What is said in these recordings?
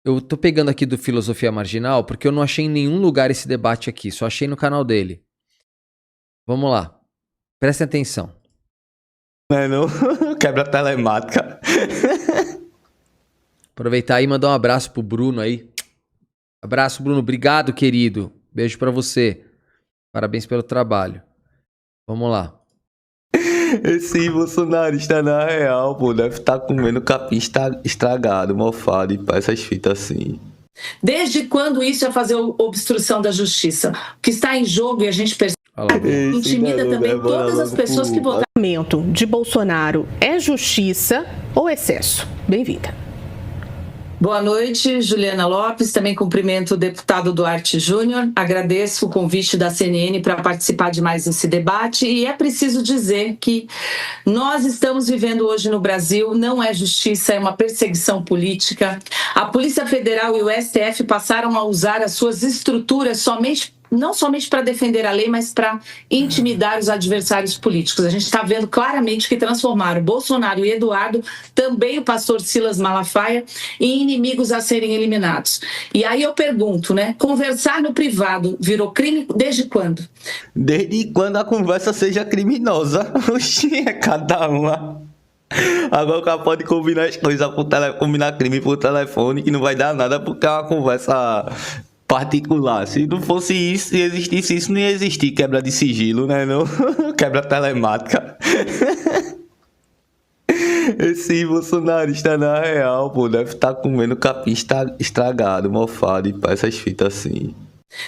Eu tô pegando aqui do Filosofia Marginal porque eu não achei em nenhum lugar esse debate aqui, só achei no canal dele. Vamos lá. Prestem atenção. Não é não? Quebra telemática. Aproveitar aí e mandar um abraço pro Bruno aí. Abraço, Bruno. Obrigado, querido. Beijo pra você. Parabéns pelo trabalho. Vamos lá. Esse bolsonarista, na real, pô, deve estar comendo capim estragado, mofado e pá, essas fitas assim. Desde quando isso é fazer obstrução da justiça? O que está em jogo e a gente percebe intimida também todas as pessoas que votaram. O argumento de Bolsonaro é justiça ou excesso? Bem-vinda. Boa noite, Juliana Lopes. Também cumprimento o deputado Duarte Júnior. Agradeço o convite da CNN para participar de mais esse debate. E é preciso dizer que nós estamos vivendo hoje no Brasil, não é justiça, é uma perseguição política. A Polícia Federal e o STF passaram a usar as suas estruturas não somente para defender a lei, mas para intimidar os adversários políticos. A gente está vendo claramente que transformaram Bolsonaro e Eduardo, também o pastor Silas Malafaia, em inimigos a serem eliminados. E aí eu pergunto, né? Conversar no privado virou crime desde quando? Desde quando a conversa seja criminosa. Oxi, é cada uma. Agora o cara pode combinar as coisas, combinar crime por telefone, que não vai dar nada porque é uma conversa particular. Se não fosse isso, se existisse isso, não ia existir quebra de sigilo, né? Não? Quebra telemática. Esse bolsonarista, na real, pô, deve estar comendo capim estragado, mofado e pá, essas fitas assim.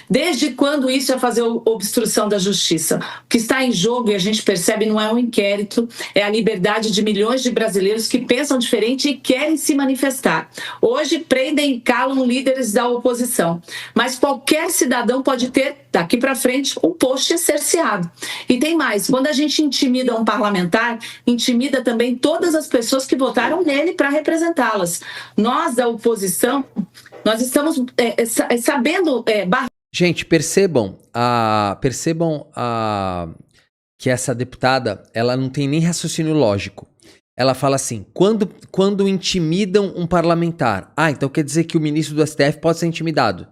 Desde quando isso é fazer obstrução da justiça? O que está em jogo, e a gente percebe, não é um inquérito, é a liberdade de milhões de brasileiros que pensam diferente e querem se manifestar. Hoje prendem e calam líderes da oposição, mas qualquer cidadão pode ter, daqui para frente, um post cerceado. E tem mais, quando a gente intimida um parlamentar, intimida também todas as pessoas que votaram nele para representá-las. Nós, da oposição, nós estamos sabendo Gente, percebam que essa deputada, ela não tem nem raciocínio lógico. Ela fala assim, quando intimidam um parlamentar, então quer dizer que o ministro do STF pode ser intimidado.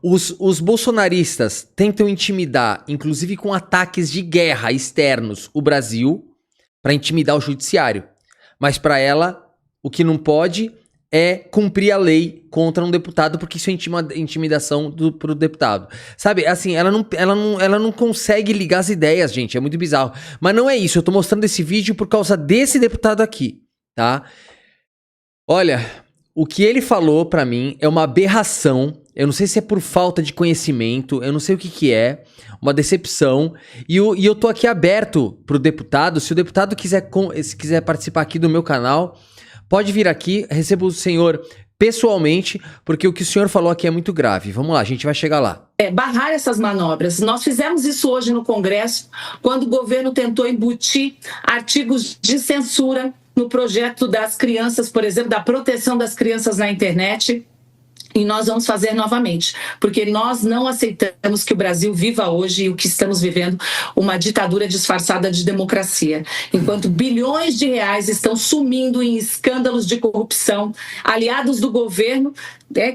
Os bolsonaristas tentam intimidar, inclusive com ataques de guerra externos, o Brasil, para intimidar o judiciário. Mas para ela, o que não pode é cumprir a lei contra um deputado, porque isso é intimidação pro deputado. Sabe, assim, ela não consegue ligar as ideias, gente, é muito bizarro. Mas não é isso, eu tô mostrando esse vídeo por causa desse deputado aqui, tá? Olha, o que ele falou pra mim é uma aberração, eu não sei se é por falta de conhecimento, eu não sei o que é, uma decepção, e eu tô aqui aberto pro deputado, se o deputado quiser participar aqui do meu canal, pode vir aqui, receba o senhor pessoalmente, porque o que o senhor falou aqui é muito grave. Vamos lá, a gente vai chegar lá. Barrar essas manobras. Nós fizemos isso hoje no Congresso, quando o governo tentou embutir artigos de censura no projeto das crianças, por exemplo, da proteção das crianças na internet. E nós vamos fazer novamente, porque nós não aceitamos que o Brasil viva hoje, e o que estamos vivendo, uma ditadura disfarçada de democracia. Enquanto bilhões de reais estão sumindo em escândalos de corrupção, aliados do governo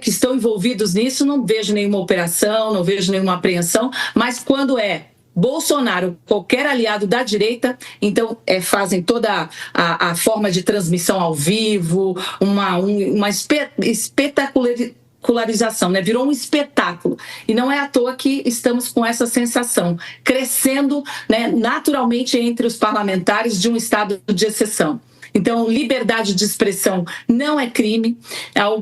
que estão envolvidos nisso, não vejo nenhuma operação, não vejo nenhuma apreensão, mas quando Bolsonaro, qualquer aliado da direita, então fazem toda a forma de transmissão ao vivo, uma espetacularização, né? Virou um espetáculo. E não é à toa que estamos com essa sensação, crescendo, né, naturalmente entre os parlamentares de um estado de exceção. Então, liberdade de expressão não é crime,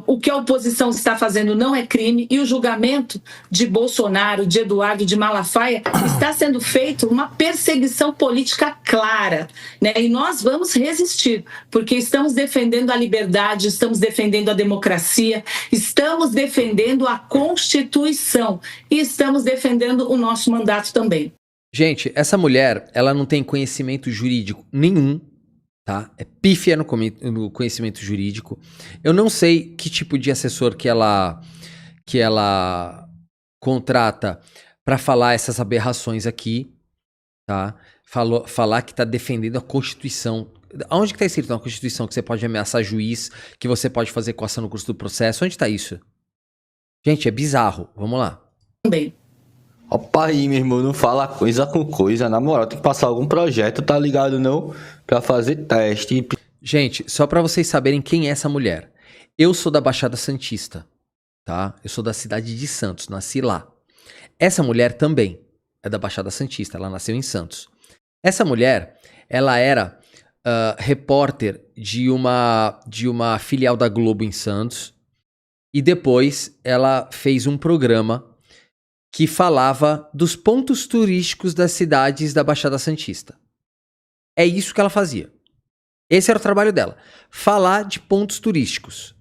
o que a oposição está fazendo não é crime, e o julgamento de Bolsonaro, de Eduardo, de Malafaia, está sendo feito uma perseguição política clara, né? E nós vamos resistir, porque estamos defendendo a liberdade, estamos defendendo a democracia, estamos defendendo a Constituição e estamos defendendo o nosso mandato também. Gente, essa mulher, ela não tem conhecimento jurídico nenhum, tá? É pífia no conhecimento jurídico. Eu não sei que tipo de assessor que ela contrata para falar essas aberrações aqui. tá? Falar que tá defendendo a Constituição. Onde que tá escrito na Constituição que você pode ameaçar juiz, que você pode fazer coação no curso do processo? Onde tá isso? Gente, é bizarro. Vamos lá. Também. Opa aí, meu irmão, não fala coisa com coisa. Na moral, tem que passar algum projeto, tá ligado, não? Pra fazer teste. Gente, só pra vocês saberem quem é essa mulher. Eu sou da Baixada Santista, tá? Eu sou da cidade de Santos, nasci lá. Essa mulher também é da Baixada Santista, ela nasceu em Santos. Essa mulher, ela era repórter de uma filial da Globo em Santos e depois ela fez um programa que falava dos pontos turísticos das cidades da Baixada Santista. É isso que ela fazia. Esse era o trabalho dela. Falar de pontos turísticos.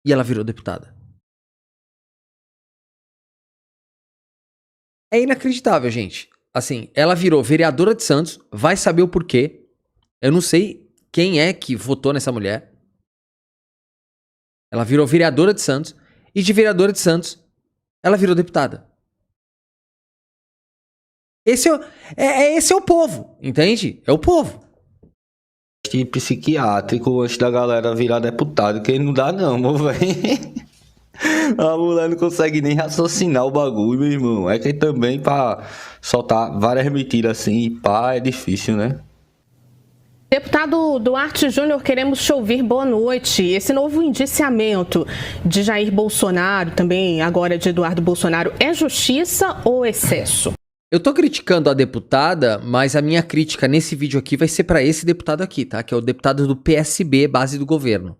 E ela virou deputada. É inacreditável, gente. Assim, ela virou vereadora de Santos, vai saber o porquê. Eu não sei quem é que votou nessa mulher. Ela virou vereadora de Santos, e de vereadora de Santos, ela virou deputada. Esse é o povo, entende? É o povo. Teste psiquiátrico antes da galera virar deputado, que não dá não, meu velho. A mulher não consegue nem raciocinar o bagulho, meu irmão. É que também pra soltar várias mentiras assim, pá, é difícil, né? Deputado Duarte Júnior, queremos te ouvir. Boa noite. Esse novo indiciamento de Jair Bolsonaro, também agora de Eduardo Bolsonaro, é justiça ou excesso? Eu tô criticando a deputada, mas a minha crítica nesse vídeo aqui vai ser pra esse deputado aqui, tá? Que é o deputado do PSB, base do governo.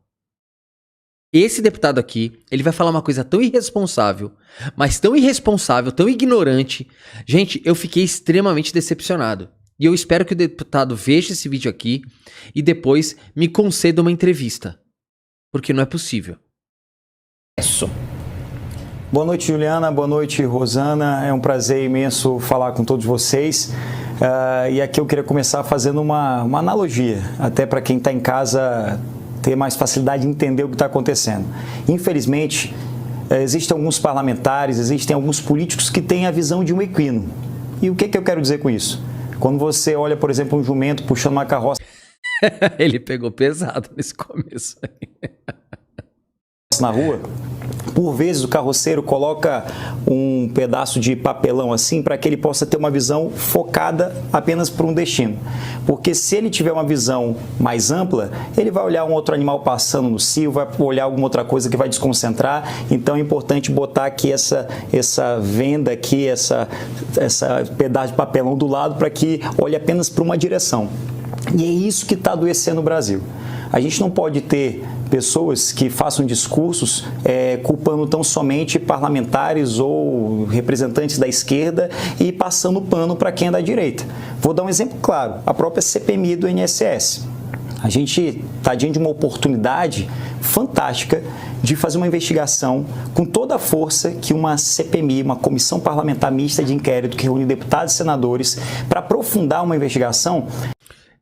Esse deputado aqui, ele vai falar uma coisa tão irresponsável, mas tão irresponsável, tão ignorante. Gente, eu fiquei extremamente decepcionado. E eu espero que o deputado veja esse vídeo aqui e depois me conceda uma entrevista. Porque não é possível. Isso. Boa noite, Juliana. Boa noite, Rosana. É um prazer imenso falar com todos vocês. E aqui eu queria começar fazendo uma analogia, até para quem está em casa ter mais facilidade de entender o que está acontecendo. Infelizmente, existem alguns parlamentares, existem alguns políticos que têm a visão de um equino. E o que eu quero dizer com isso? Quando você olha, por exemplo, um jumento puxando uma carroça Ele pegou pesado nesse começo. na rua, por vezes o carroceiro coloca um pedaço de papelão assim para que ele possa ter uma visão focada apenas para um destino. Porque se ele tiver uma visão mais ampla, ele vai olhar um outro animal passando no cio, vai olhar alguma outra coisa que vai desconcentrar. Então é importante botar aqui essa venda aqui, essa pedaço de papelão do lado para que olhe apenas para uma direção. E é isso que está adoecendo o Brasil. A gente não pode ter pessoas que façam discursos culpando tão somente parlamentares ou representantes da esquerda e passando pano para quem é da direita. Vou dar um exemplo claro, a própria CPMI do INSS. A gente está diante de uma oportunidade fantástica de fazer uma investigação com toda a força que uma CPMI, uma comissão parlamentar mista de inquérito que reúne deputados e senadores para aprofundar uma investigação.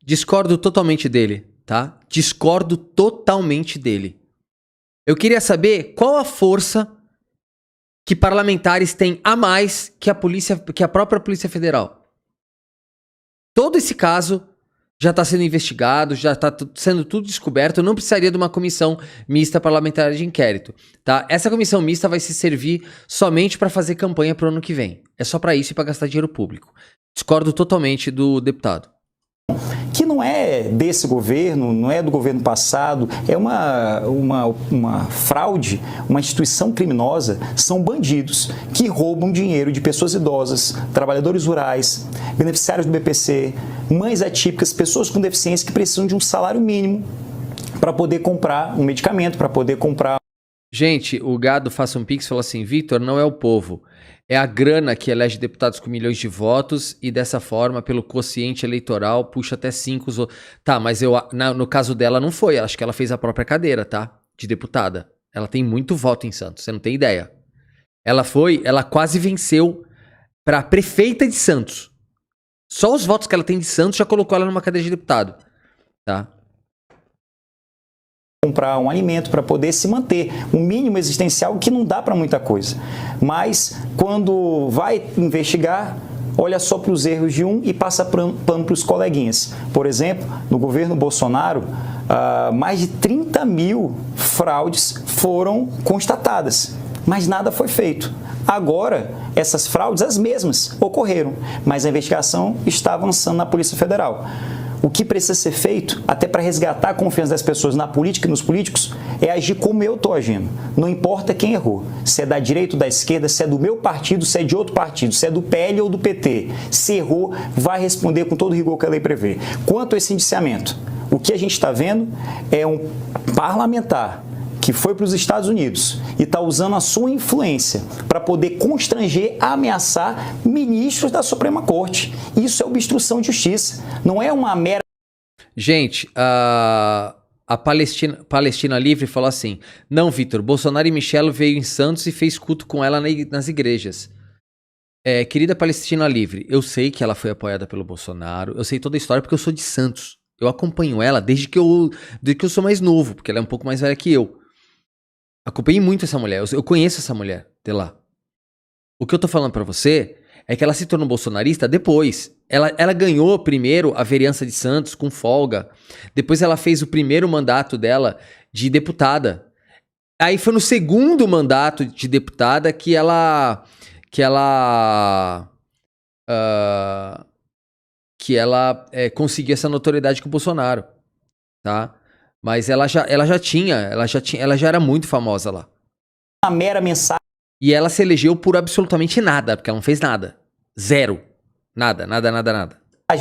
Discordo totalmente dele, tá? Discordo totalmente dele. Eu queria saber qual a força que parlamentares têm a mais que a própria Polícia Federal. Todo esse caso já está sendo investigado, já está sendo tudo descoberto, não precisaria de uma comissão mista parlamentar de inquérito, tá? Essa comissão mista vai se servir somente para fazer campanha para o ano que vem. É só para isso e para gastar dinheiro público. Discordo totalmente do deputado. Que não é desse governo, não é do governo passado, é uma fraude, uma instituição criminosa, são bandidos que roubam dinheiro de pessoas idosas, trabalhadores rurais, beneficiários do BPC, mães atípicas, pessoas com deficiência que precisam de um salário mínimo para poder comprar um medicamento, para poder comprar. Gente, o Gado Faça um Pix falou assim, Vitor, não é o povo, é a grana que elege deputados com milhões de votos e dessa forma, pelo quociente eleitoral, puxa até 5 os outros. Tá, mas no caso dela não foi, acho que ela fez a própria cadeira, tá? De deputada. Ela tem muito voto em Santos, você não tem ideia. Ela quase venceu pra prefeita de Santos. Só os votos que ela tem de Santos já colocou ela numa cadeira de deputado, tá? comprar um alimento para poder se manter, um mínimo existencial que não dá para muita coisa. Mas quando vai investigar, olha só para os erros de um e passa pano para os coleguinhas. Por exemplo, no governo Bolsonaro, mais de 30 mil fraudes foram constatadas, mas nada foi feito. Agora, essas fraudes, as mesmas, ocorreram, mas a investigação está avançando na Polícia Federal. O que precisa ser feito, até para resgatar a confiança das pessoas na política e nos políticos, é agir como eu estou agindo. Não importa quem errou, se é da direita ou da esquerda, se é do meu partido, se é de outro partido, se é do PL ou do PT. Se errou, vai responder com todo o rigor que a lei prevê. Quanto a esse indiciamento, o que a gente está vendo é um parlamentar que foi para os Estados Unidos e está usando a sua influência para poder constranger, ameaçar ministros da Suprema Corte. Isso é obstrução de justiça, não é uma mera... Gente, a Palestina Livre falou assim: não, Vitor, Bolsonaro e Michelle veio em Santos e fez culto com ela nas igrejas. Querida Palestina Livre, eu sei que ela foi apoiada pelo Bolsonaro, eu sei toda a história porque eu sou de Santos. Eu acompanho ela desde que eu sou mais novo, porque ela é um pouco mais velha que eu. Acompanhei muito essa mulher, eu conheço essa mulher de lá. O que eu tô falando pra você é que ela se tornou bolsonarista depois. Ela ganhou primeiro a vereança de Santos com folga. Depois ela fez o primeiro mandato dela de deputada. Aí foi no segundo mandato de deputada que ela conseguiu essa notoriedade com o Bolsonaro, tá? Mas ela já era muito famosa lá. Uma mera mensagem. E ela se elegeu por absolutamente nada, porque ela não fez nada. Zero. Nada. No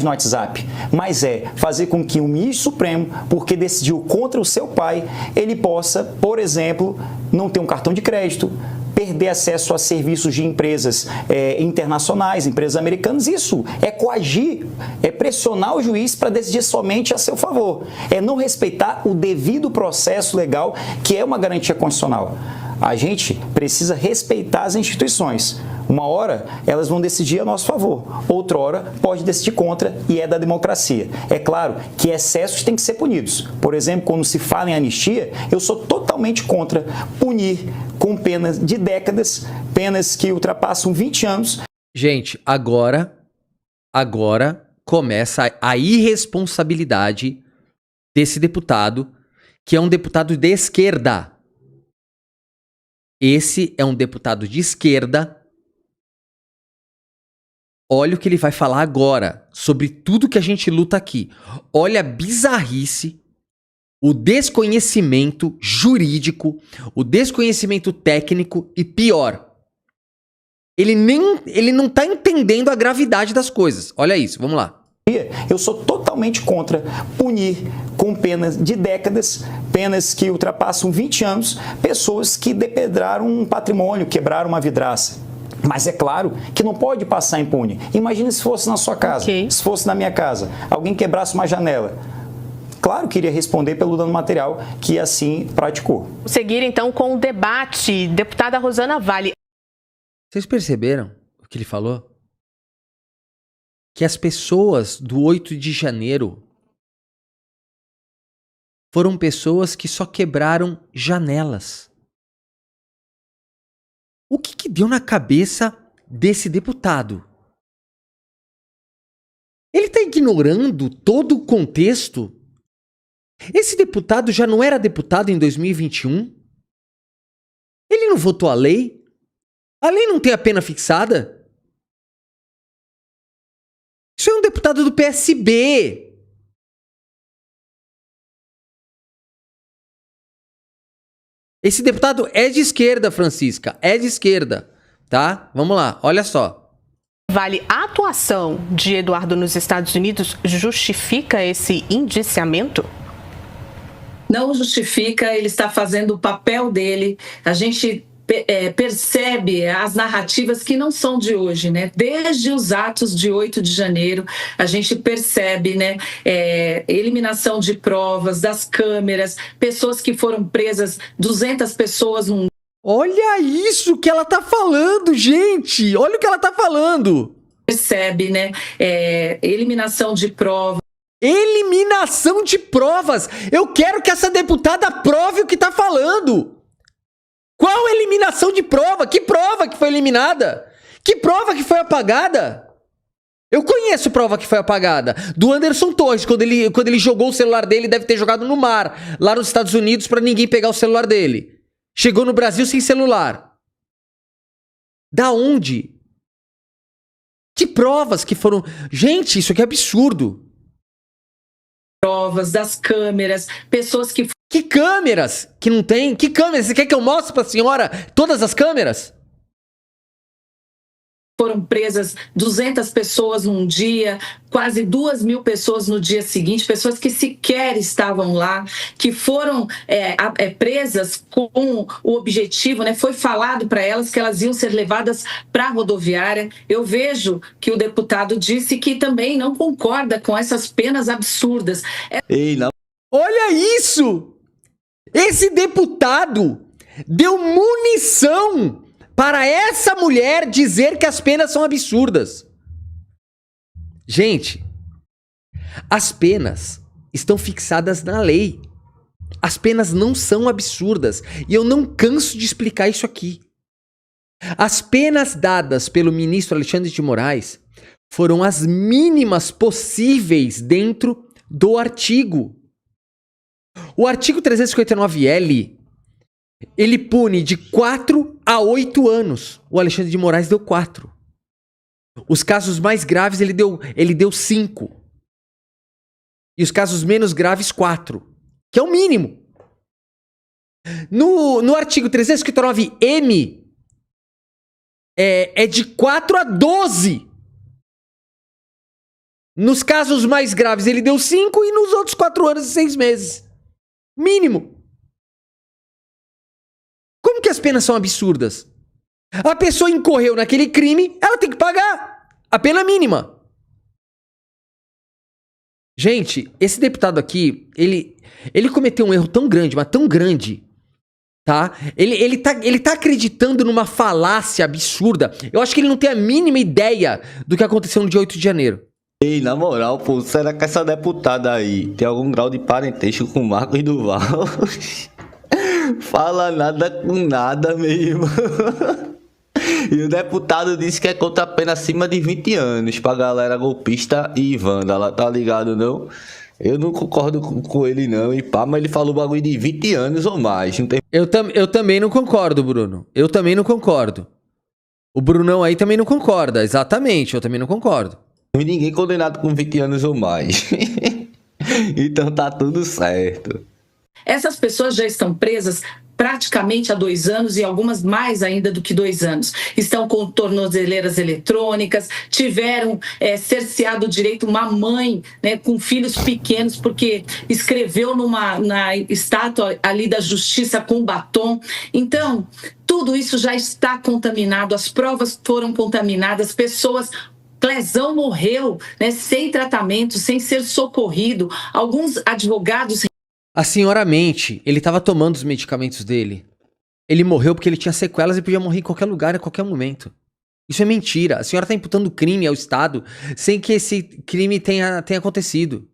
WhatsApp, mas é fazer com que o ministro Supremo, porque decidiu contra o seu pai, ele possa, por exemplo, não ter um cartão de crédito, perder acesso a serviços de empresas internacionais, empresas americanas. Isso é coagir, é pressionar o juiz para decidir somente a seu favor. É não respeitar o devido processo legal, que é uma garantia constitucional. A gente precisa respeitar as instituições. Uma hora elas vão decidir a nosso favor, outra hora pode decidir contra e é da democracia. É claro que excessos têm que ser punidos. Por exemplo, quando se fala em anistia, eu sou totalmente contra punir com penas de décadas, penas que ultrapassam 20 anos. Gente, agora começa a irresponsabilidade desse deputado, que é um deputado de esquerda. Esse é um deputado de esquerda. Olha o que ele vai falar agora sobre tudo que a gente luta aqui. Olha a bizarrice, o desconhecimento jurídico, o desconhecimento técnico e pior, ele não tá entendendo a gravidade das coisas. Olha isso, vamos lá. Eu sou totalmente contra punir com penas de décadas, penas que ultrapassam 20 anos, pessoas que depedraram um patrimônio, quebraram uma vidraça. Mas é claro que não pode passar impune. Imagina se fosse na sua casa, se fosse na minha casa, alguém quebrasse uma janela. Claro que iria responder pelo dano material que assim praticou. Seguir então com o debate, deputada Rosana Vale. Vocês perceberam o que ele falou? Que as pessoas do 8 de janeiro foram pessoas que só quebraram janelas. O que deu na cabeça desse deputado? Ele está ignorando todo o contexto? Esse deputado já não era deputado em 2021? Ele não votou a lei? A lei não tem a pena fixada? Isso é um deputado do PSB. Esse deputado é de esquerda, Francisca. É de esquerda, tá? Vamos lá, olha só. Vale, a atuação de Eduardo nos Estados Unidos justifica esse indiciamento? Não justifica, ele está fazendo o papel dele. A gente percebe as narrativas que não são de hoje, né? Desde os atos de 8 de janeiro, a gente percebe, né? Eliminação de provas, das câmeras, pessoas que foram presas, 200 pessoas num... Olha isso que ela tá falando, gente! Olha o que ela tá falando! Percebe, né? Eliminação de provas. Eliminação de provas. Eu quero que essa deputada prove o que tá falando. Qual eliminação de prova? Que prova que foi eliminada? Que prova que foi apagada? Eu conheço prova que foi apagada. Do Anderson Torres, quando ele jogou o celular dele, deve ter jogado no mar, lá nos Estados Unidos, pra ninguém pegar o celular dele. Chegou no Brasil sem celular. Da onde? Que provas que foram... Gente, isso aqui é absurdo. Provas das câmeras, pessoas que Que câmeras que não tem? Que câmeras? Você quer que eu mostre pra senhora todas as câmeras? foram presas 200 pessoas num dia, quase 2.000 pessoas no dia seguinte, pessoas que sequer estavam lá, que foram presas com o objetivo, né? Foi falado para elas que elas iam ser levadas para a rodoviária. Eu vejo que o deputado disse que também não concorda com essas penas absurdas. Ei, não. Olha isso! Esse deputado deu munição para essa mulher dizer que as penas são absurdas. Gente, as penas estão fixadas na lei. As penas não são absurdas. E eu não canso de explicar isso aqui. As penas dadas pelo ministro Alexandre de Moraes foram as mínimas possíveis dentro do artigo. O artigo 359L, ele pune de 4 a 8 anos. O Alexandre de Moraes deu 4. Os casos mais graves ele deu 5. E os casos menos graves, 4. Que é o mínimo. No artigo 359M, é de 4 a 12. Nos casos mais graves ele deu 5 e nos outros 4 anos e 6 meses. Mínimo. Como que as penas são absurdas? A pessoa incorreu naquele crime, ela tem que pagar a pena mínima. Gente, esse deputado aqui, ele cometeu um erro tão grande, mas tão grande, tá? Ele tá acreditando numa falácia absurda. Eu acho que ele não tem a mínima ideia do que aconteceu no dia 8 de janeiro. Ei, na moral, pô, será que essa deputada aí tem algum grau de parentesco com o Marcos Duval? Fala nada com nada mesmo. E o deputado disse que é contra a pena acima de 20 anos pra galera golpista e vândala, tá ligado não? Eu não concordo com ele não, e pá, mas ele falou bagulho de 20 anos ou mais. Não tem... Eu também não concordo, Bruno. Eu também não concordo. O Brunão aí também não concorda, exatamente, eu também não concordo. Ninguém condenado com 20 anos ou mais. Então tá tudo certo. Essas pessoas já estão presas praticamente há 2 anos e algumas mais ainda do que 2 anos. Estão com tornozeleiras eletrônicas, tiveram cerceado o direito uma mãe, né, com filhos pequenos porque escreveu na estátua ali da justiça com batom. Então, tudo isso já está contaminado, as provas foram contaminadas, pessoas... Clezão morreu, né, sem tratamento, sem ser socorrido. Alguns advogados... A senhora mente, ele estava tomando os medicamentos dele. Ele morreu porque ele tinha sequelas e podia morrer em qualquer lugar, a qualquer momento. Isso é mentira. A senhora está imputando crime ao Estado sem que esse crime tenha acontecido.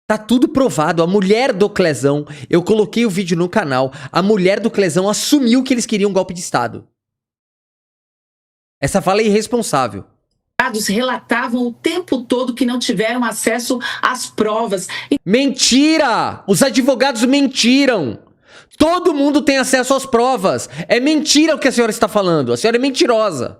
Tá tudo provado. A mulher do Clezão, eu coloquei o vídeo no canal, a mulher do Clezão assumiu que eles queriam um golpe de Estado. Essa fala é irresponsável. Relatavam o tempo todo que não tiveram acesso às provas. Mentira! Os advogados mentiram! Todo mundo tem acesso às provas. É mentira o que a senhora está falando. A senhora é mentirosa.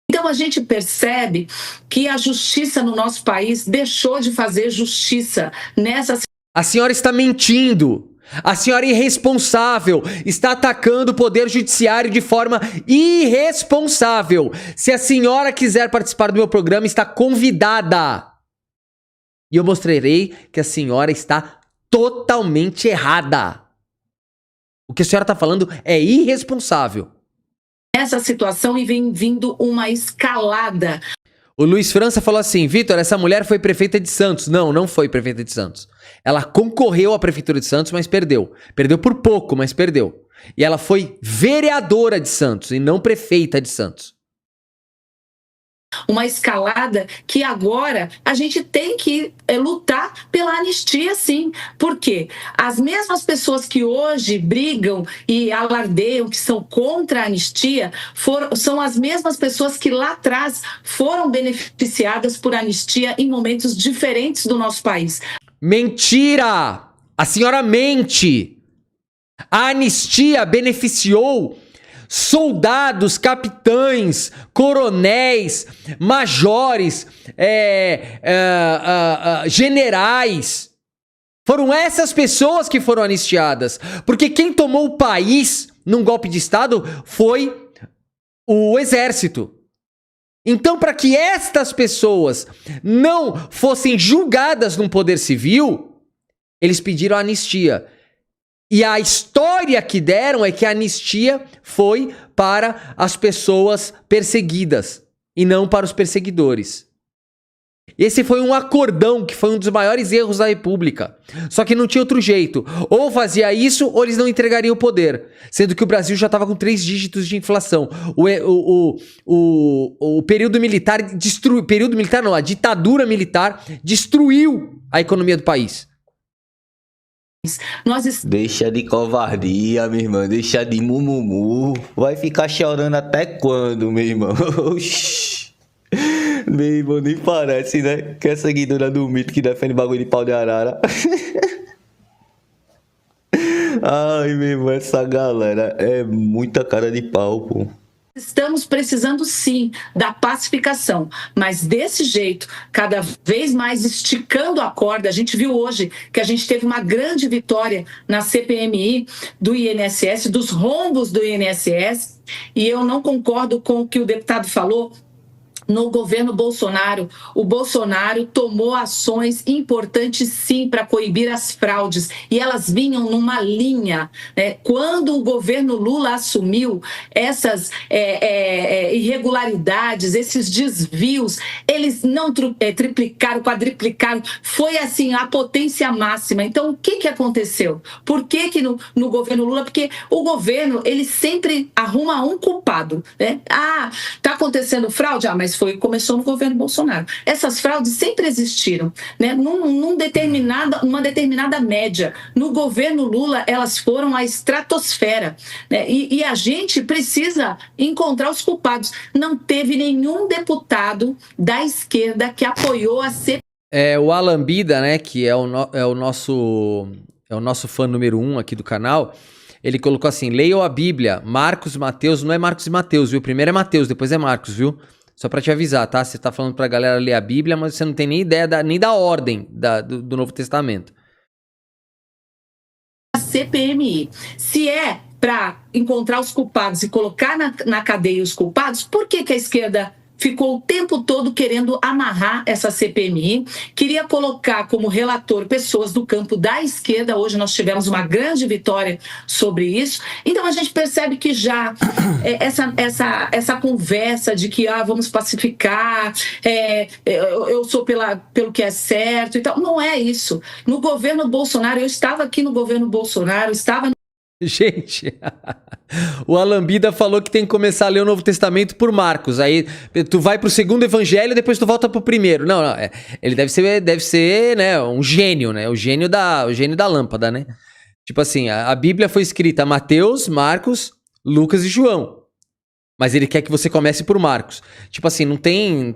Então a gente percebe que a justiça no nosso país deixou de fazer justiça nessa... A senhora está mentindo. A senhora é irresponsável, está atacando o poder judiciário de forma irresponsável. Se a senhora quiser participar do meu programa, está convidada. E eu mostrarei que a senhora está totalmente errada. O que a senhora está falando é irresponsável. Essa situação e vem vindo uma escalada. O Luiz França falou assim: Vitor, essa mulher foi prefeita de Santos. Não, não foi prefeita de Santos. Ela concorreu à prefeitura de Santos, mas perdeu. Perdeu por pouco, mas perdeu. E ela foi vereadora de Santos e não prefeita de Santos. uma escalada que agora a gente tem que lutar pela anistia, sim. Por quê? As mesmas pessoas que hoje brigam e alardeiam que são contra a anistia são as mesmas pessoas que lá atrás foram beneficiadas por anistia em momentos diferentes do nosso país. Mentira! A senhora mente! A anistia beneficiou soldados, capitães, coronéis, majores, generais. Foram essas pessoas que foram anistiadas. Porque quem tomou o país num golpe de Estado foi o exército. Então, para que estas pessoas não fossem julgadas no poder civil, eles pediram anistia. E a história que deram é que a anistia foi para as pessoas perseguidas e não para os perseguidores. Esse foi um acordão que foi um dos maiores erros da República. Só que não tinha outro jeito. Ou fazia isso, ou eles não entregariam o poder. Sendo que o Brasil já estava com 3 dígitos de inflação. O período militar destruiu... Período militar não, a ditadura militar destruiu a economia do país. Deixa de covardia, minha irmã. Deixa de mumumu. Vai ficar chorando até quando, meu irmão? Oxi. Meu irmão, nem parece, né? Que é seguidora do mito que defende bagulho de pau de arara. Ai, meu irmão, essa galera é muita cara de pau, pô. Estamos precisando, sim, da pacificação, mas desse jeito, cada vez mais esticando a corda. A gente viu hoje que a gente teve uma grande vitória na CPMI do INSS, dos rombos do INSS, e eu não concordo com o que o deputado falou. No governo Bolsonaro, o Bolsonaro tomou ações importantes, sim, para coibir as fraudes. E elas vinham numa linha, né? Quando o governo Lula assumiu, essas irregularidades, esses desvios, eles não triplicaram, quadriplicaram. Foi, assim, a potência máxima. Então, o que aconteceu? Por que no governo Lula? Porque o governo, ele sempre arruma um culpado, né? Ah, tá acontecendo fraude? Ah, mas começou no governo Bolsonaro. Essas fraudes sempre existiram, né? Uma determinada média. No governo Lula, elas foram à estratosfera, né? E a gente precisa encontrar os culpados. Não teve nenhum deputado da esquerda que apoiou a CPI. O Alambida, né, que é o nosso fã número 1 aqui do canal, ele colocou assim: leiam a Bíblia, Marcos, Mateus, não é Marcos e Mateus, viu? Primeiro é Mateus, depois é Marcos, viu? Só pra te avisar, tá? Você tá falando pra galera ler a Bíblia, mas você não tem nem ideia nem da ordem do Novo Testamento. A CPMI. Se é para encontrar os culpados e colocar na cadeia os culpados, por que a esquerda ficou o tempo todo querendo amarrar essa CPMI? Queria colocar como relator pessoas do campo da esquerda. Hoje nós tivemos uma grande vitória sobre isso. Então a gente percebe que já essa conversa de que vamos pacificar, eu sou pelo que é certo e tal, não é isso. No governo Bolsonaro, eu estava aqui no governo Bolsonaro, estava... Gente, o Alambida falou que tem que começar a ler o Novo Testamento por Marcos. Aí tu vai pro segundo evangelho, depois tu volta pro primeiro. Não, ele deve ser, né, um gênio, né? O gênio da lâmpada, né? Tipo assim, a Bíblia foi escrita a Mateus, Marcos, Lucas e João. Mas ele quer que você comece por Marcos. Tipo assim, não tem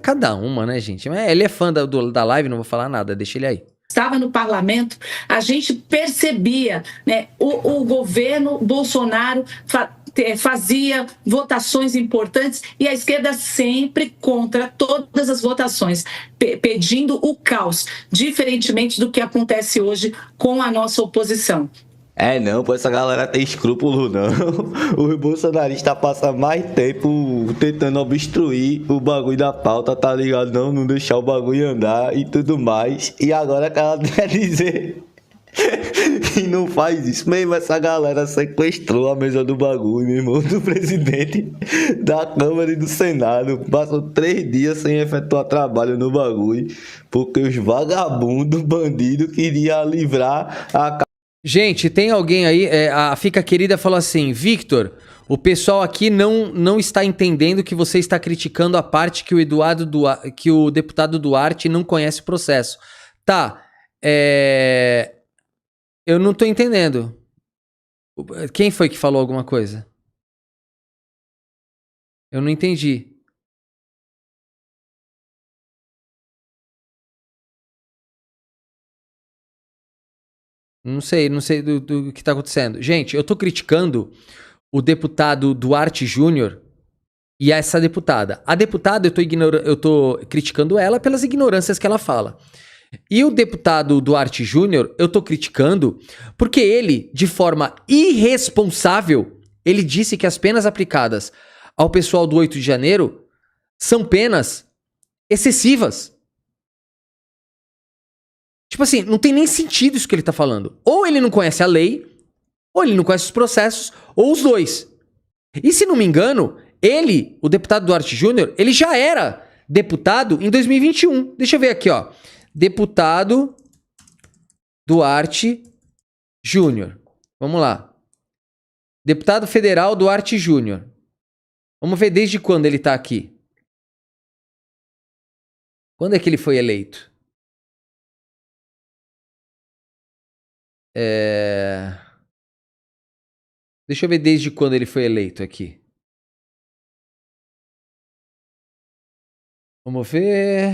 cada uma, né, gente? Ele é fã da live, não vou falar nada, deixa ele aí. Estava no parlamento, a gente percebia, né, o governo Bolsonaro fazia votações importantes e a esquerda sempre contra todas as votações, pedindo o caos, diferentemente do que acontece hoje com a nossa oposição. Não, pô, essa galera tem escrúpulo, não. O bolsonarista passa mais tempo tentando obstruir o bagulho da pauta, tá ligado? Não deixar o bagulho andar e tudo mais. E agora que ela quer dizer que não faz isso. Mesmo essa galera sequestrou a mesa do bagulho, meu irmão, do presidente da Câmara e do Senado. Passou 3 dias sem efetuar trabalho no bagulho, porque os vagabundos, bandidos, queriam livrar a Gente, tem alguém aí, a Fica Querida falou assim, Victor, o pessoal aqui não está entendendo que você está criticando a parte que que o deputado Duarte não conhece o processo. Tá, eu não tô entendendo. Quem foi que falou alguma coisa? Eu não entendi. Não sei do que tá acontecendo. Gente, eu tô criticando o deputado Duarte Júnior e essa deputada. A deputada, eu tô criticando ela pelas ignorâncias que ela fala. E o deputado Duarte Júnior, eu tô criticando porque ele, de forma irresponsável, ele disse que as penas aplicadas ao pessoal do 8 de janeiro são penas excessivas. Tipo assim, não tem nem sentido isso que ele tá falando. Ou ele não conhece a lei, ou ele não conhece os processos, ou os dois. E se não me engano, ele, o deputado Duarte Júnior, ele já era deputado em 2021. Deixa eu ver aqui, ó. Deputado Duarte Júnior. Vamos lá. Deputado federal Duarte Júnior. Vamos ver desde quando ele tá aqui. Quando é que ele foi eleito? Deixa eu ver desde quando ele foi eleito aqui. Vamos ver.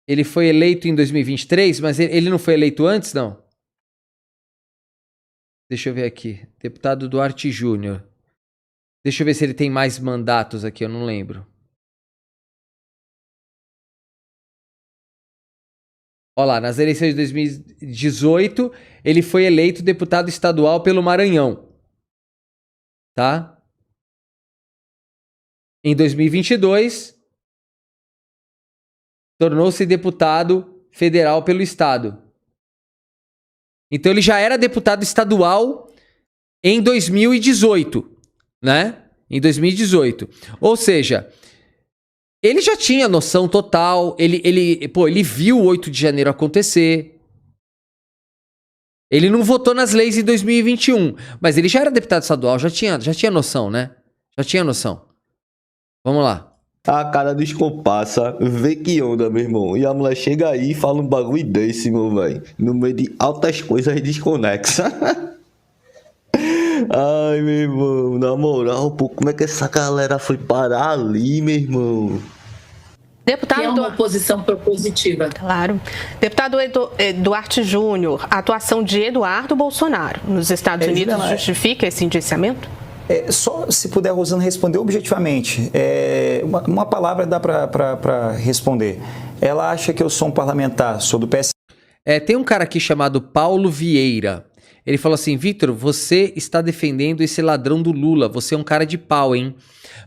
Ele foi eleito em 2023, mas ele não foi eleito antes, não? Deixa eu ver aqui. Deputado Duarte Júnior. Deixa eu ver se ele tem mais mandatos aqui, eu não lembro. Olha lá, nas eleições de 2018, ele foi eleito deputado estadual pelo Maranhão. Tá? Em 2022, tornou-se deputado federal pelo estado. Então ele já era deputado estadual em 2018, né? Em 2018. Ou seja, ele já tinha noção total, ele viu o 8 de janeiro acontecer. Ele não votou nas leis em 2021, mas ele já era deputado estadual, já tinha noção, né? Já tinha noção. Vamos lá. A cara descompassa, vê que onda, meu irmão. E a mulher chega aí e fala um bagulho desse, meu velho. No meio de altas coisas desconexa. Ai, meu irmão, na moral, pô, como é que essa galera foi parar ali, meu irmão? Deputado, é uma posição propositiva. Claro. Deputado Duarte Júnior, a atuação de Eduardo Bolsonaro nos Estados Unidos justifica esse indiciamento? Só se puder, Rosana, responder objetivamente. Uma palavra dá para responder. Ela acha que eu sou um parlamentar, sou do PS. Tem um cara aqui chamado Paulo Vieira. Ele falou assim, Victor, você está defendendo esse ladrão do Lula. Você é um cara de pau, hein?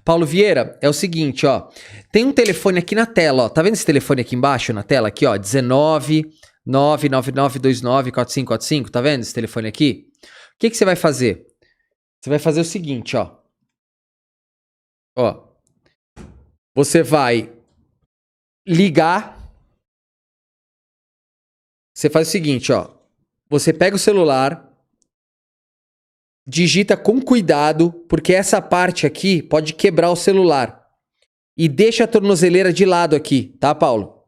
Paulo Vieira, é o seguinte, ó. Tem um telefone aqui na tela, ó. Tá vendo esse telefone aqui embaixo na tela? Aqui, ó. 19 99929 4545. Tá vendo esse telefone aqui? O que você vai fazer? Você vai fazer o seguinte, ó. Ó. Você vai ligar. Você faz o seguinte, ó. Você pega o celular, digita com cuidado, porque essa parte aqui pode quebrar o celular. E deixa a tornozeleira de lado aqui, tá, Paulo?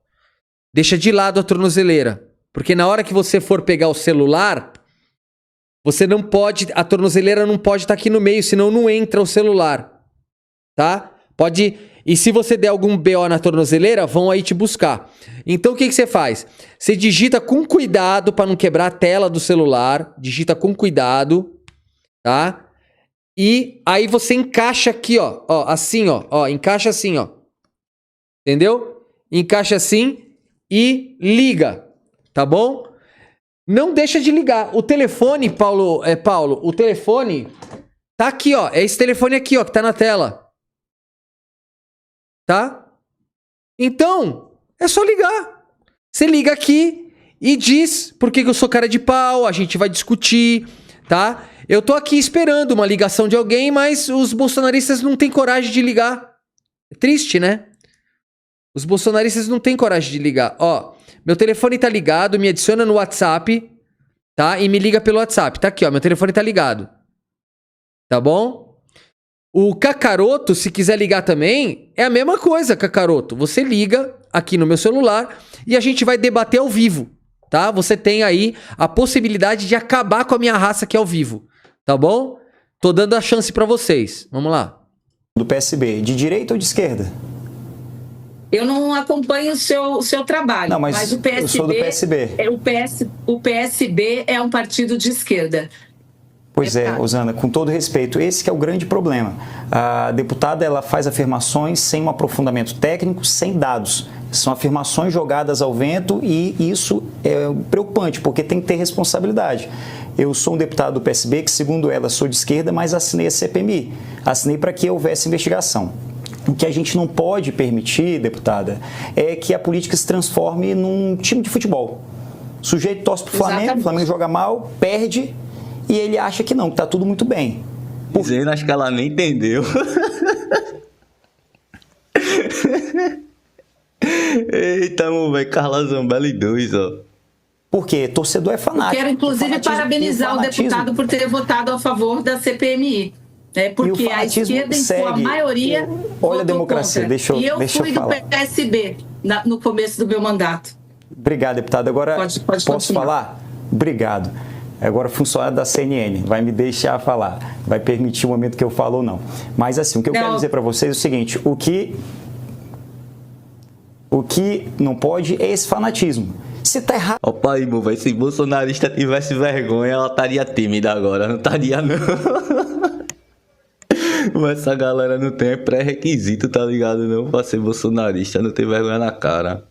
Deixa de lado a tornozeleira. Porque na hora que você for pegar o celular, você não pode, a tornozeleira não pode estar aqui no meio, senão não entra o celular. Tá? Pode. E se você der algum BO na tornozeleira, vão aí te buscar. Então o que você faz? Você digita com cuidado para não quebrar a tela do celular. Digita com cuidado, tá? E aí você encaixa aqui, ó, assim, ó, encaixa assim, ó. Entendeu? Encaixa assim e liga, tá bom? Não deixa de ligar. O telefone, Paulo, o telefone tá aqui, ó. É esse telefone aqui, ó, que tá na tela. Tá? Então, é só ligar. Você liga aqui e diz por que eu sou cara de pau, a gente vai discutir, tá? Eu tô aqui esperando uma ligação de alguém, mas os bolsonaristas não têm coragem de ligar. É triste, né? Os bolsonaristas não têm coragem de ligar. Ó, Meu telefone tá ligado, me adiciona no WhatsApp, tá? E me liga pelo WhatsApp. Tá aqui, ó, meu telefone tá ligado. Tá bom? O Kakaroto, se quiser ligar também, é a mesma coisa, Kakaroto. Você liga aqui no meu celular e a gente vai debater ao vivo, tá? Você tem aí a possibilidade de acabar com a minha raça aqui ao vivo, tá bom? Tô dando a chance pra vocês. Vamos lá. Do PSB, de direita ou de esquerda? Eu não acompanho o seu trabalho, Não, mas o PSB, eu sou do PSB. O PSB é um partido de esquerda. Pois é, Rosana, com todo respeito, esse que é o grande problema. A deputada ela faz afirmações sem um aprofundamento técnico, sem dados. São afirmações jogadas ao vento e isso é preocupante, porque tem que ter responsabilidade. Eu sou um deputado do PSB que, segundo ela, sou de esquerda, mas assinei a CPMI. Assinei para que houvesse investigação. O que a gente não pode permitir, deputada, é que a política se transforme num time de futebol. O sujeito torce pro Flamengo, o Flamengo joga mal, perde e ele acha que não, que tá tudo muito bem. Dizendo, acho que ela nem entendeu. Eita, velho, Carla Zambelli 2, ó. Porque torcedor é fanático. Quero, inclusive, parabenizar o deputado por ter votado a favor da CPMI. Né? Porque a esquerda, em sua maioria, olha a democracia, deixa eu fui do PSB no começo do meu mandato. Obrigado, deputado. Agora, pode posso falar? Obrigado. Agora, funcionário da CNN, vai me deixar falar. Vai permitir o momento que eu falo ou não. Mas, assim, o que eu quero dizer para vocês é o seguinte, o que não pode é esse fanatismo. Se tá errado... Opa aí, meu velho, se bolsonarista tivesse vergonha, ela estaria tímida agora, não estaria não. Mas essa galera não tem pré-requisito, tá ligado? Não, pra ser bolsonarista, não tem vergonha na cara.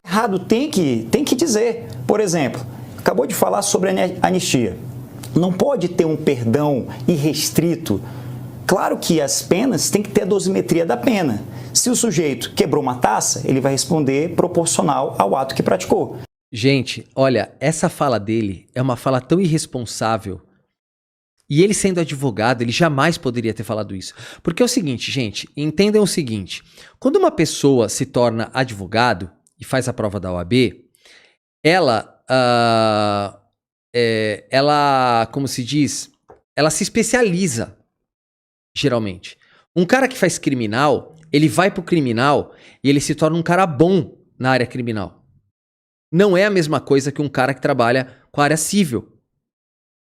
Errado, tem que dizer. Por exemplo, acabou de falar sobre a anistia. Não pode ter um perdão irrestrito. Claro que as penas têm que ter a dosimetria da pena. Se o sujeito quebrou uma taça, ele vai responder proporcional ao ato que praticou. Gente, olha, essa fala dele é uma fala tão irresponsável. E ele sendo advogado, ele jamais poderia ter falado isso. Porque é o seguinte, gente, entendam o seguinte. Quando uma pessoa se torna advogado e faz a prova da OAB, ela, como se diz, ela se especializa, geralmente. Um cara que faz criminal, ele vai pro criminal e ele se torna um cara bom na área criminal. Não é a mesma coisa que um cara que trabalha com a área civil.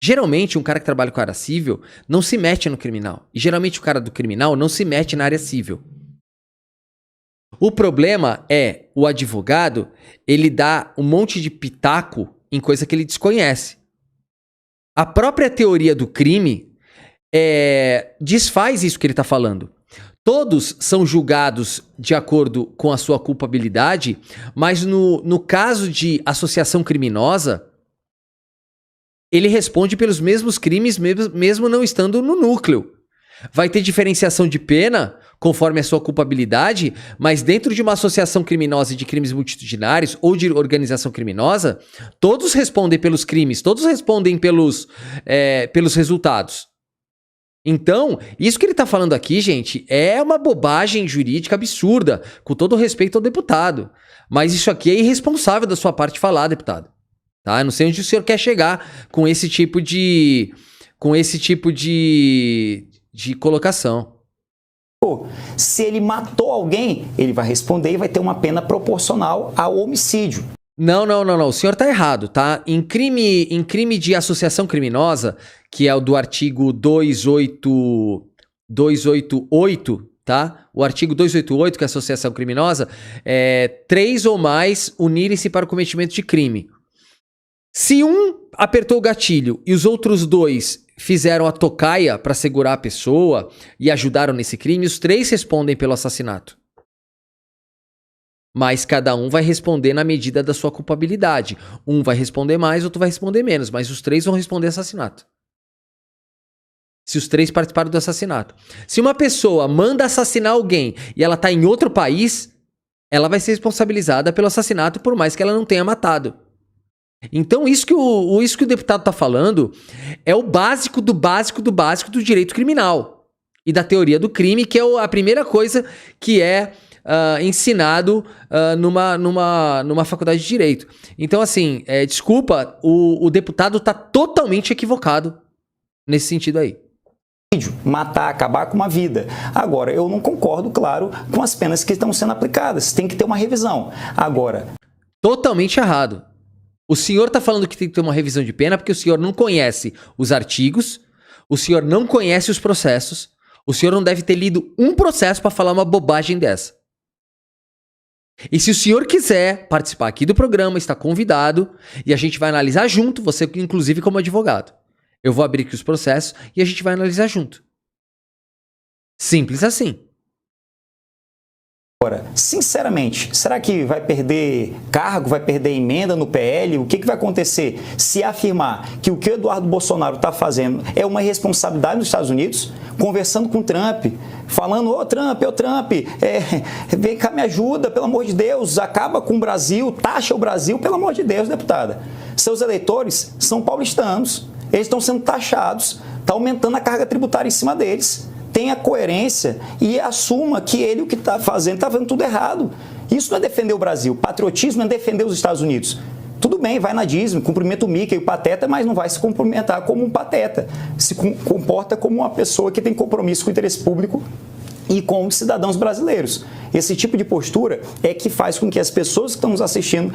Geralmente, um cara que trabalha com a área civil não se mete no criminal. E geralmente o cara do criminal não se mete na área civil. O problema é o advogado, ele dá um monte de pitaco em coisa que ele desconhece. A própria teoria do crime desfaz isso que ele está falando. Todos são julgados de acordo com a sua culpabilidade, mas no caso de associação criminosa, ele responde pelos mesmos crimes, mesmo não estando no núcleo. Vai ter diferenciação de pena conforme a sua culpabilidade, mas dentro de uma associação criminosa de crimes multitudinários ou de organização criminosa, todos respondem pelos crimes, todos respondem pelos resultados. Então, isso que ele está falando aqui, gente, é uma bobagem jurídica absurda, com todo o respeito ao deputado. Mas isso aqui é irresponsável da sua parte falar, deputado. Tá? Eu não sei onde o senhor quer chegar com esse tipo de colocação. Se ele matou alguém, ele vai responder e vai ter uma pena proporcional ao homicídio. Não. O senhor tá errado, tá? Em crime de associação criminosa, que é o do artigo 288, tá? O artigo 288, que é associação criminosa, 3 ou mais unirem-se para o cometimento de crime. Se um apertou o gatilho e os outros 2 fizeram a tocaia para segurar a pessoa e ajudaram nesse crime, os 3 respondem pelo assassinato. Mas cada um vai responder na medida da sua culpabilidade. Um vai responder mais, outro vai responder menos, mas os 3 vão responder assassinato. Se os 3 participaram do assassinato. Se uma pessoa manda assassinar alguém e ela está em outro país, ela vai ser responsabilizada pelo assassinato, por mais que ela não tenha matado. Então isso que o deputado está falando é o básico do básico do básico do direito criminal e da teoria do crime, que é a primeira coisa que é ensinado numa faculdade de Direito. Então, assim, desculpa, o deputado tá totalmente equivocado nesse sentido aí. Matar, acabar com uma vida. Agora, eu não concordo, claro, com as penas que estão sendo aplicadas. Tem que ter uma revisão. Agora... Totalmente errado. O senhor tá falando que tem que ter uma revisão de pena porque o senhor não conhece os artigos, o senhor não conhece os processos, o senhor não deve ter lido um processo para falar uma bobagem dessa. E se o senhor quiser participar aqui do programa, está convidado e a gente vai analisar junto, você inclusive como advogado. Eu vou abrir aqui os processos e a gente vai analisar junto. Simples assim. Agora, sinceramente, será que vai perder cargo, vai perder emenda no PL? O que vai acontecer se afirmar que o que o Eduardo Bolsonaro está fazendo é uma irresponsabilidade nos Estados Unidos? Conversando com o Trump, falando, ô Trump, vem cá, me ajuda, pelo amor de Deus, acaba com o Brasil, taxa o Brasil, pelo amor de Deus, deputada. Seus eleitores são paulistanos, eles estão sendo taxados, está aumentando a carga tributária em cima deles. Tenha coerência e assuma que ele, o que está fazendo tudo errado. Isso não é defender o Brasil. Patriotismo é defender os Estados Unidos. Tudo bem, vai na Disney, cumprimenta o Mickey e o Pateta, mas não vai se cumprimentar como um pateta. Se comporta como uma pessoa que tem compromisso com o interesse público e com os cidadãos brasileiros. Esse tipo de postura é que faz com que as pessoas que estão nos assistindo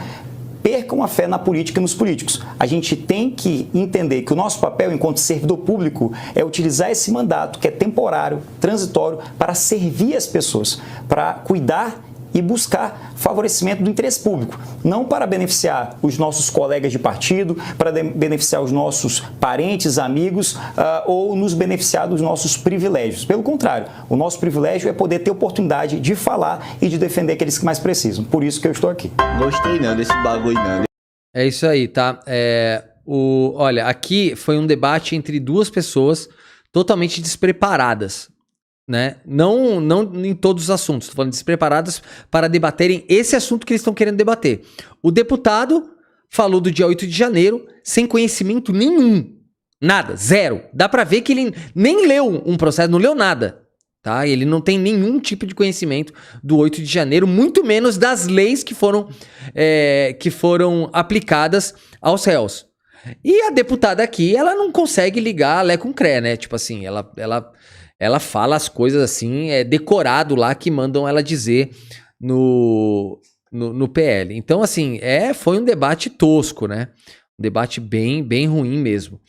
percam a fé na política e nos políticos. A gente tem que entender que o nosso papel enquanto servidor público é utilizar esse mandato, que é temporário, transitório, para servir as pessoas, para cuidar e buscar favorecimento do interesse público, não para beneficiar os nossos colegas de partido, para beneficiar os nossos parentes, amigos ou nos beneficiar dos nossos privilégios. Pelo contrário, o nosso privilégio é poder ter oportunidade de falar e de defender aqueles que mais precisam. Por isso que eu estou aqui. Gostei não desse bagulho não. É isso aí, tá? Olha, aqui foi um debate entre duas pessoas totalmente despreparadas. Né? Não em todos os assuntos, estou falando despreparadas para debaterem esse assunto que eles estão querendo debater. O deputado falou do dia 8 de janeiro sem conhecimento nenhum, nada, zero. Dá para ver que ele nem leu um processo, não leu nada, tá? Ele não tem nenhum tipo de conhecimento do 8 de janeiro, muito menos das leis que foram aplicadas aos réus. E a deputada aqui, ela não consegue ligar Lé com Cré, né? Tipo assim, ela fala as coisas assim, decorado lá que mandam ela dizer no PL. Então, assim, foi um debate tosco, né? Um debate bem ruim mesmo.